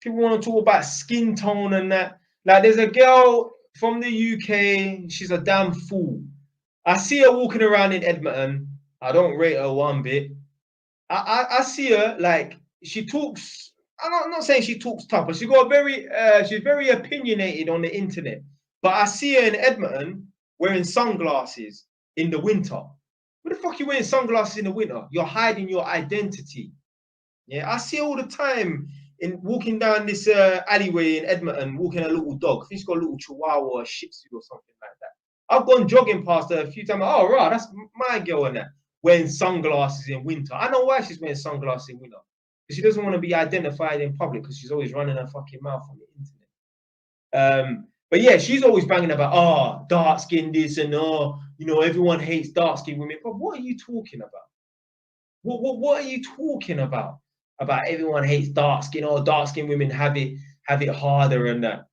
People want to talk about skin tone and that. Like, there's a girl from the UK. She's a damn fool. I see her walking around in Edmonton. I don't rate her one bit. I see her, like, she talks. I'm not saying she talks tough, but she's very opinionated on the internet. But I see her in Edmonton wearing sunglasses in the winter. What the fuck are you wearing sunglasses in the winter? You're hiding your identity. Yeah, I see her all the time in walking down this alleyway in Edmonton, walking a little dog. I think she's got a little chihuahua or a shih tzu or something like that. I've gone jogging past her a few times. Oh, right, that's my girl in that, wearing sunglasses in winter. I know why she's wearing sunglasses in winter. Because she doesn't want to be identified in public because she's always running her fucking mouth on the internet. But yeah, she's always banging about, oh, dark skin this and oh, you know, everyone hates dark skin women. But what are you talking about? What are you talking about? About everyone hates dark skin or dark skin women have it harder and that.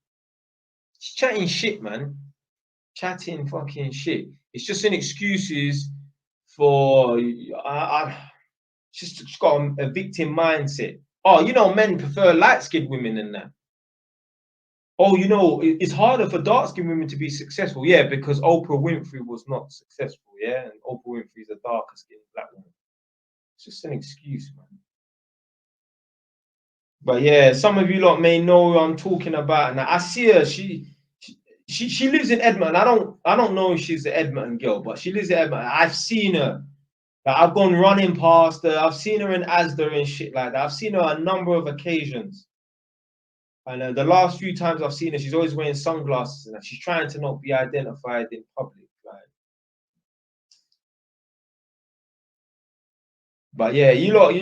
She's chatting shit, man. Chatting fucking shit. It's just an excuses for she's got a victim mindset. Oh, you know, men prefer light-skinned women than that. Oh, you know, it's harder for dark-skinned women to be successful. Yeah, because Oprah Winfrey was not successful. Yeah, and Oprah Winfrey's a darker-skinned black woman. It's just an excuse, man. But yeah, some of you lot may know who I'm talking about. And I see her. She lives in Edmonton. I don't know if she's an Edmonton girl, but she lives in Edmonton. I've seen her. Like, I've gone running past her. I've seen her in Asda and shit like that. I've seen her on a number of occasions. And the last few times I've seen her, she's always wearing sunglasses and that. She's trying to not be identified in public. Like. But yeah, you lot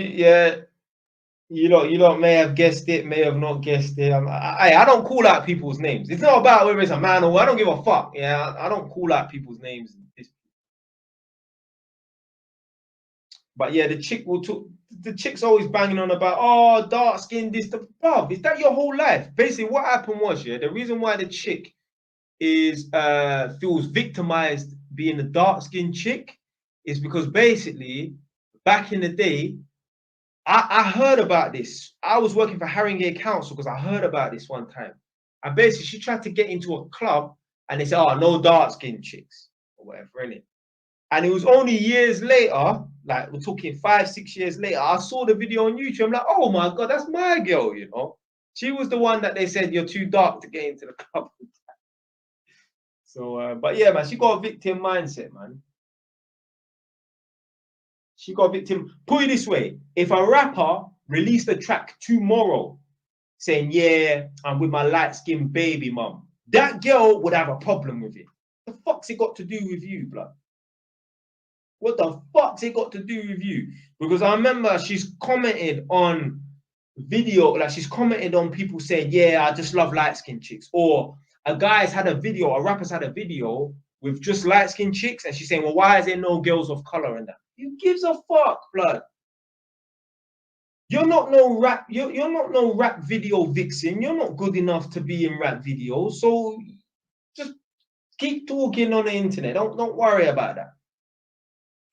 may have guessed it, may have not guessed it. I don't call out people's names. It's not about whether it's a man or I don't give a fuck. Yeah, I don't call out people's names. But yeah, the chick's always banging on about, oh, dark skin, this, the bruv. Is that your whole life? Basically, what happened was, yeah, the reason why the chick feels victimized being a dark skinned chick is because basically back in the day, I heard about this. I was working for Haringey Council because I heard about this one time. And basically, she tried to get into a club and they said, oh, no dark-skinned chicks or whatever, innit? And it was only years later, like we're talking 5, 6 years later, I saw the video on YouTube. I'm like, oh my God, that's my girl, you know? She was the one that they said, you're too dark to get into the club. So, but yeah, man, she got a victim mindset, man. She got a victim. Put it this way, if a rapper released a track tomorrow saying, yeah, I'm with my light-skinned baby mum, that girl would have a problem with it. What the fuck's it got to do with you, blood? What the fuck's it got to do with you? Because I remember she's commented on video, like she's commented on people saying, yeah, I just love light-skinned chicks. Or a rapper's had a video with just light-skinned chicks, and she's saying, well, why is there no girls of color in that? Who gives a fuck, blood? You're not no rap video vixen. You're not good enough to be in rap videos. So just keep talking on the internet. Don't worry about that.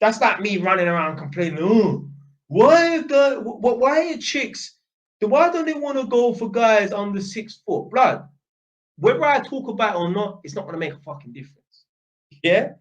That's like me running around complaining, oh, why are chicks? Why don't they want to go for guys under 6 foot? Blood. Whether I talk about it or not, it's not going to make a fucking difference. Yeah?